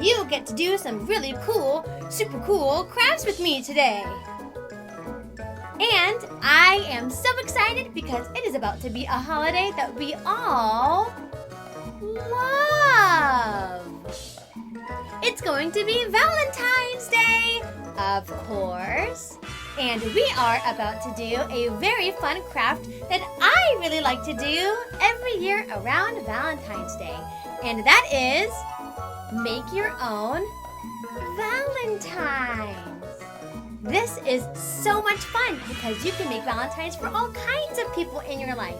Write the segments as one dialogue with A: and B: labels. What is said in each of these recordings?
A: you get to do some really cool, super cool crafts with me today. And I am so excited because it is about to be a holiday that we all love. It's going to be Valentine's Day, of course. And we are about to do a very fun craft that I really like to do every year around Valentine's Day. And that is make your own Valentines. This is so much fun because you can make Valentines for all kinds of people in your life.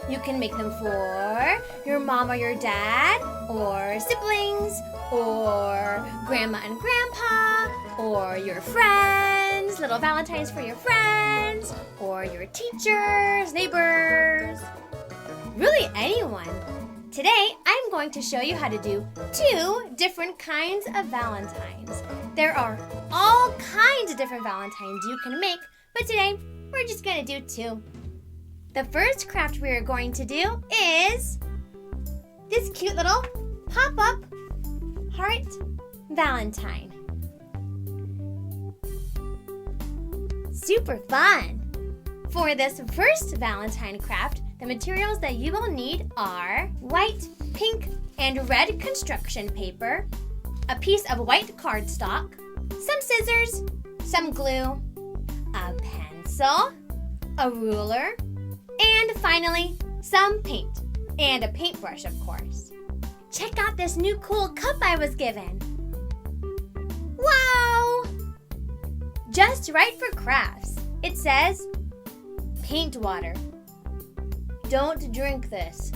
A: You can make them for your mom or your dad, or siblings, or grandma and grandpa, or your friends, little Valentines for your friends, or your teachers, neighbors, really anyone. Today, I'm going to show you how to do 2 different kinds of Valentines. There are all kinds of different Valentines you can make, but today, we're just going to do 2. The first craft we are going to do is this cute little pop-up heart Valentine. Super fun! For this first Valentine craft, the materials that you will need are white, pink, and red construction paper, a piece of white cardstock, some scissors, some glue, a pencil, a ruler, and finally, some paint, and a paintbrush, of course. Check out this new cool cup I was given. Wow! Just right for crafts. It says, paint water. Don't drink this.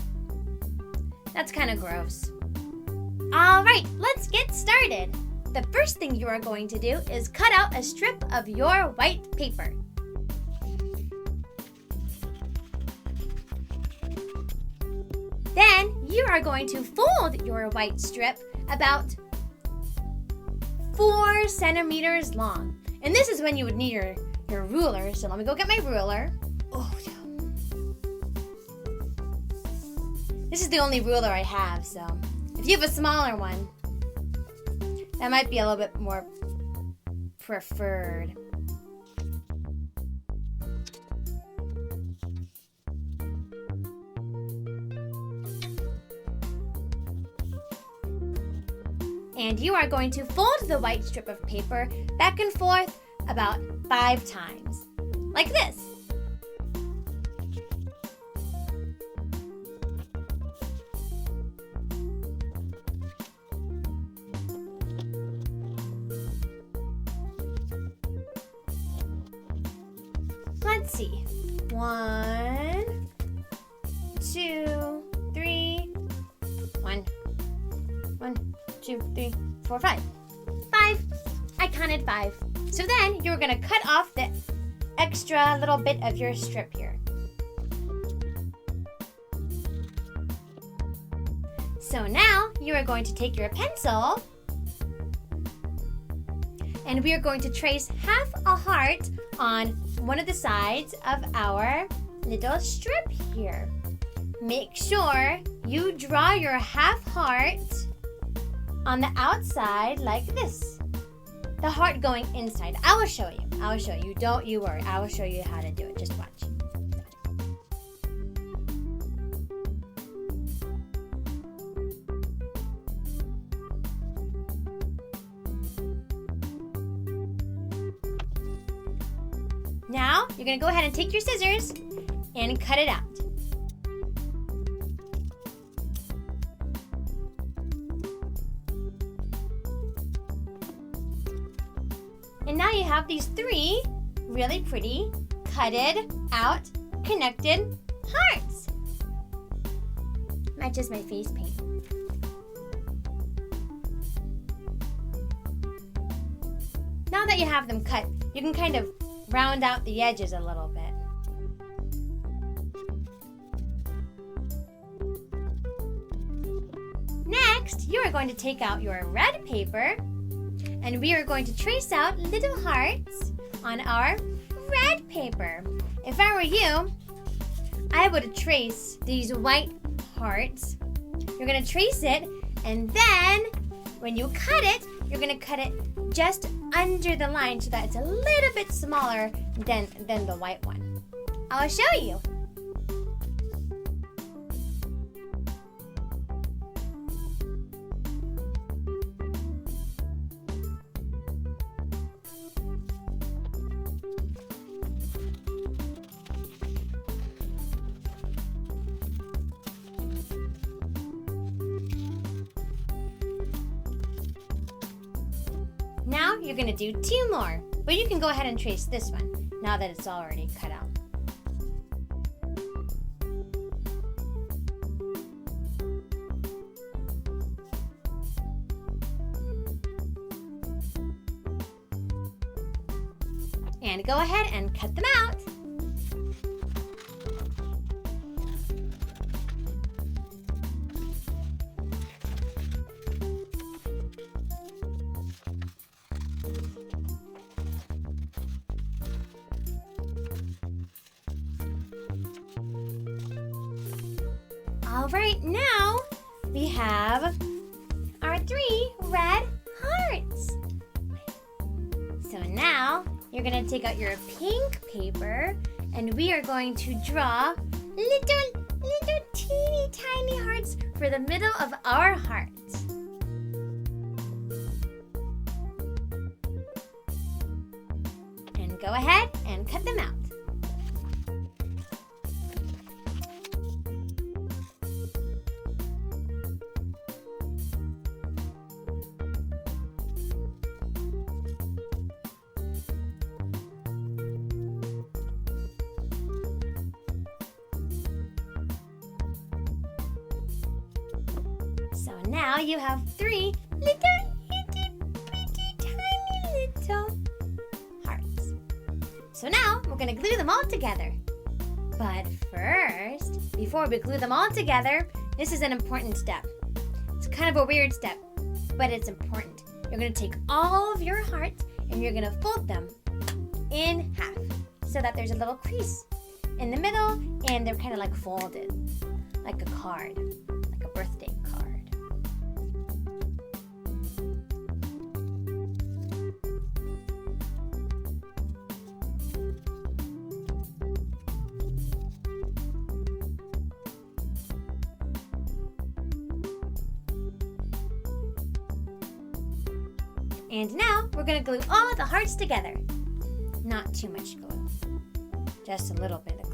A: That's kind of gross. All right, let's get started. The first thing you are going to do is cut out a strip of your white paper. Then you are going to fold your white strip about 4 centimeters long. And this is when you would need your ruler. So let me go get my ruler. Oh, this is the only ruler I have, so if you have a smaller one, that might be a little bit more preferred. And you are going to fold the white strip of paper back and forth about 5 times, like this. Let's see. 1, 2, 3. 1, 2, 3, 4, 5. 5. I counted 5. So then you're going to cut off the extra little bit of your strip here. So now you are going to take your pencil and we are going to trace half a heart on one of the sides of our little strip here. Make sure you draw your half heart on the outside like this. The heart going inside. I will show you. Don't you worry. I will show you how to do it. Just watch. Now, you're going to go ahead and take your scissors and cut it out. And now you have these 3 really pretty, cutted out, connected hearts. Matches my face paint. Now that you have them cut, you can kind of round out the edges a little bit. Next, you are going to take out your red paper and we are going to trace out little hearts on our red paper. If I were you, I would trace these white hearts. You're going to trace it and then when you cut it, you're going to cut it just under the line so that it's a little bit smaller than the white one. I'll show you. Now you're going to do 2 more, but you can go ahead and trace this one now that it's already cut out. And go ahead and cut them out. All right, now we have our 3 red hearts. So now you're going to take out your pink paper and we are going to draw little teeny tiny hearts for the middle of our hearts. And go ahead and cut them out. So now you have 3 little tiny little hearts. So now we're going to glue them all together. But first, before we glue them all together, this is an important step. It's kind of a weird step, but it's important. You're going to take all of your hearts and you're going to fold them in half so that there's a little crease in the middle and they're kind of like folded, like a card, like a birthday card. And now we're going to glue all the hearts together. Not too much glue, just a little bit of glue.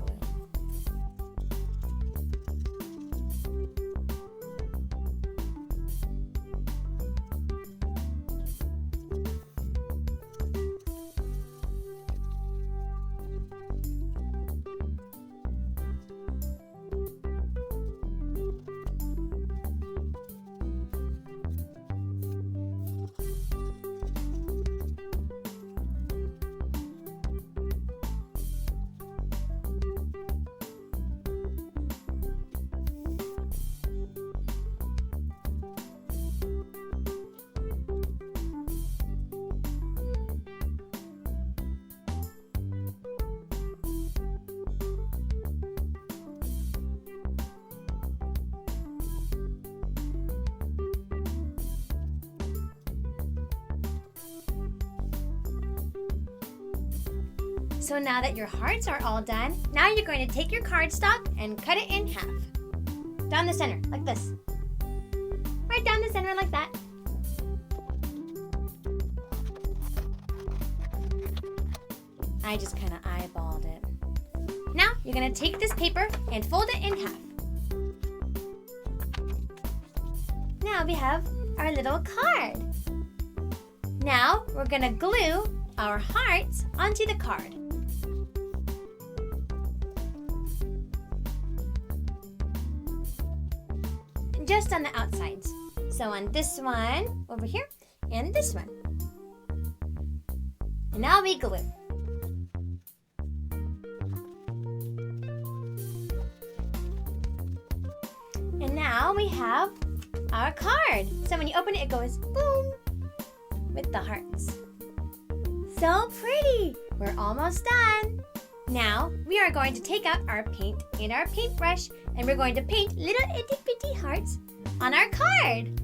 A: So now that your hearts are all done, now you're going to take your cardstock and cut it in half. Down the center, like this. Right down the center like that. I just kind of eyeballed it. Now you're going to take this paper and fold it in half. Now we have our little card. Now we're going to glue our hearts onto the card. Just on the outsides. So on this one over here and this one. And now we glue. And now we have our card. So when you open it, it goes boom with the hearts. So pretty! We're almost done. Now we are going to take out our paint and our paintbrush and we're going to paint little itty bitty hearts on our card.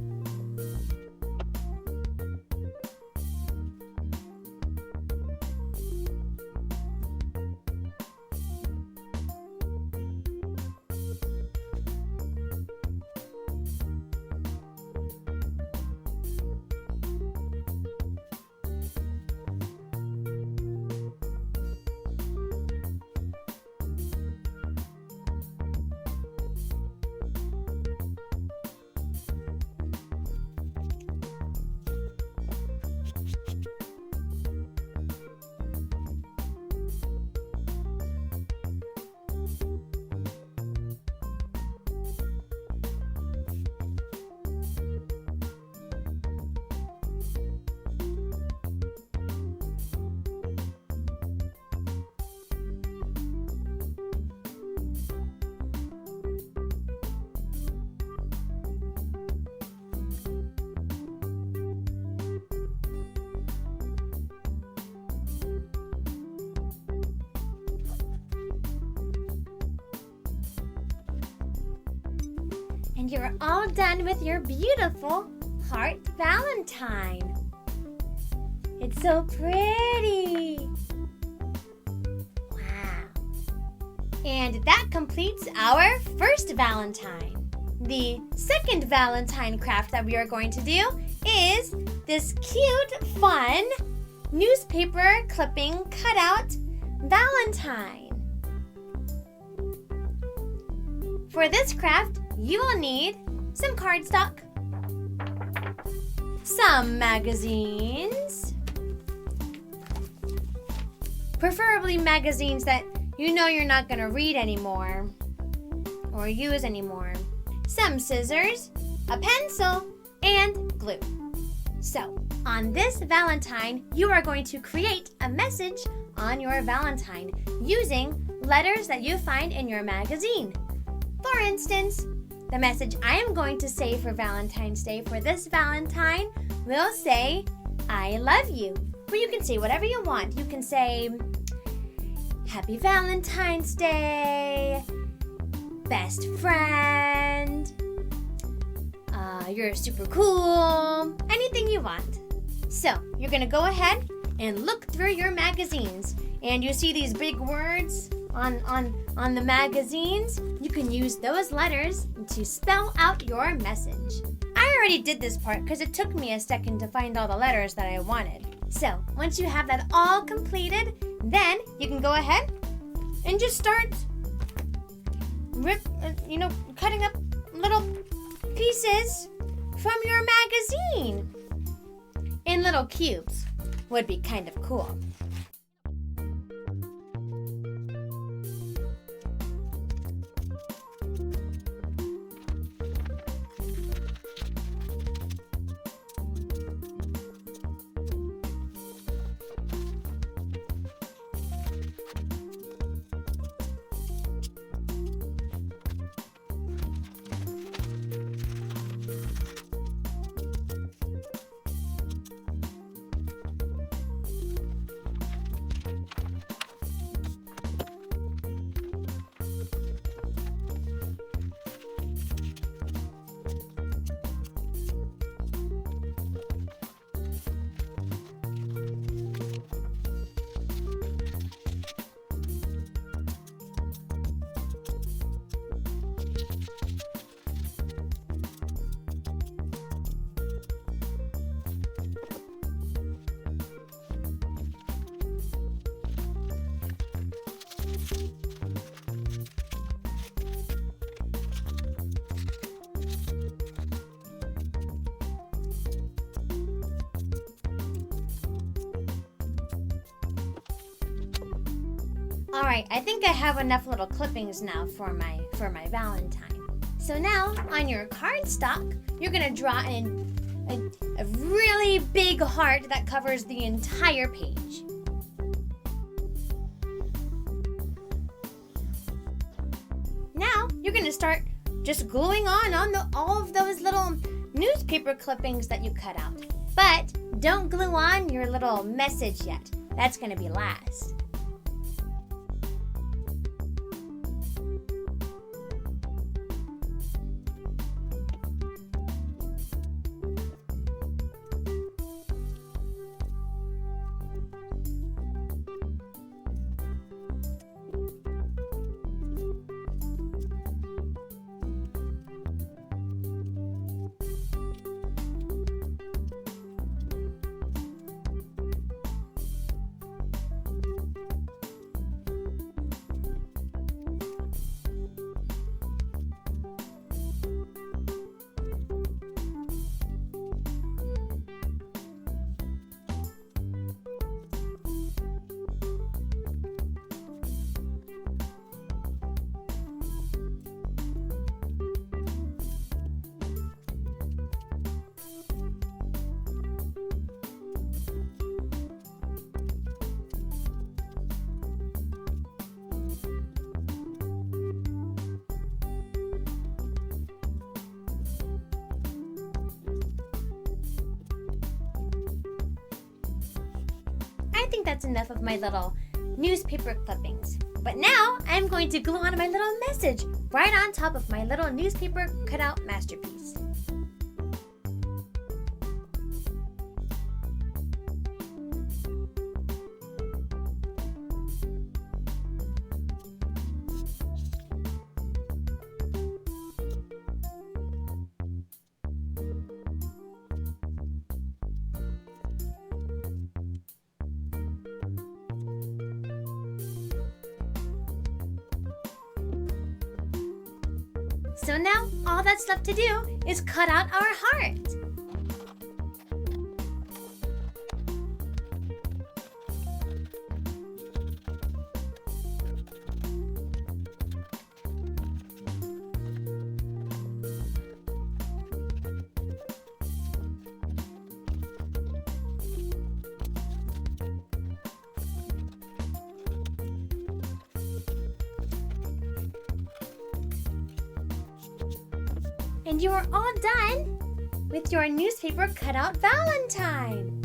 A: And you're all done with your beautiful heart Valentine. It's so pretty. Wow. And that completes our first Valentine. The second Valentine craft that we are going to do is this cute, fun newspaper clipping cutout Valentine. For this craft, you will need some cardstock, some magazines, preferably magazines that you know you're not going to read anymore or use anymore, some scissors, a pencil, and glue. So, on this Valentine, you are going to create a message on your Valentine using letters that you find in your magazine. For instance, the message I am going to say for Valentine's Day for this Valentine will say, I love you. Or you can say whatever you want. You can say, Happy Valentine's Day, best friend, you're super cool, anything you want. So, you're going to go ahead and look through your magazines. And you see these big words on the magazines? You can use those letters to spell out your message. I already did this part because it took me a second to find all the letters that I wanted. So, once you have that all completed, then you can go ahead and just start cutting up little pieces from your magazine in little cubes. Would be kind of cool. Alright, I think I have enough little clippings now for my Valentine. So now, on your cardstock, you're going to draw in a really big heart that covers the entire page. Now, you're going to start just gluing on all of those little newspaper clippings that you cut out. But don't glue on your little message yet. That's going to be last. I think that's enough of my little newspaper clippings. But now I'm going to glue on my little message right on top of my little newspaper cutout masterpiece. So now, all that's left to do is cut out our heart. And you are all done with your newspaper cutout Valentine.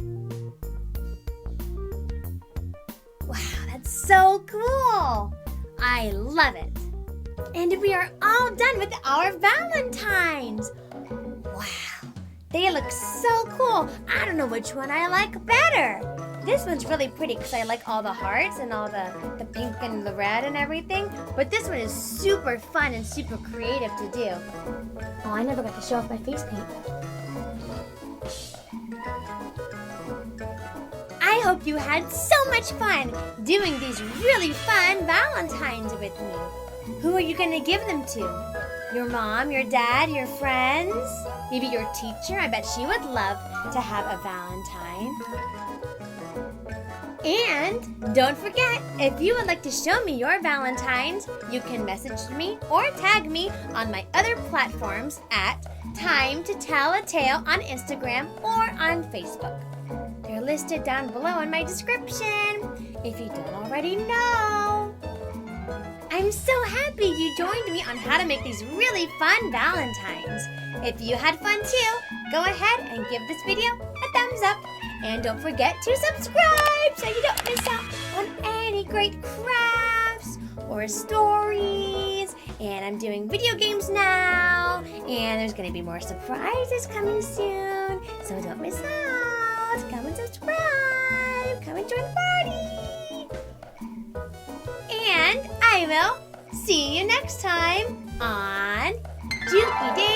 A: Wow, that's so cool. I love it. And we are all done with our Valentines. Wow, they look so cool. I don't know which one I like better. This one's really pretty because I like all the hearts and all the pink and the red and everything. But this one is super fun and super creative to do. Oh, I never got to show off my face paint. I hope you had so much fun doing these really fun Valentines with me. Who are you going to give them to? Your mom, your dad, your friends? Maybe your teacher? I bet she would love to have a Valentine. And don't forget, if you would like to show me your Valentines, you can message me or tag me on my other platforms at Time to Tell a Tale on Instagram or on Facebook. They're listed down below in my description, if you don't already know. I'm so happy you joined me on how to make these really fun Valentines. If you had fun too, go ahead and give this video a thumbs up. And don't forget to subscribe so you don't miss out on any great crafts or stories. And I'm doing video games now. And there's going to be more surprises coming soon. So don't miss out. Come and subscribe. Come and join the party. And I will see you next time on Jukie Davie.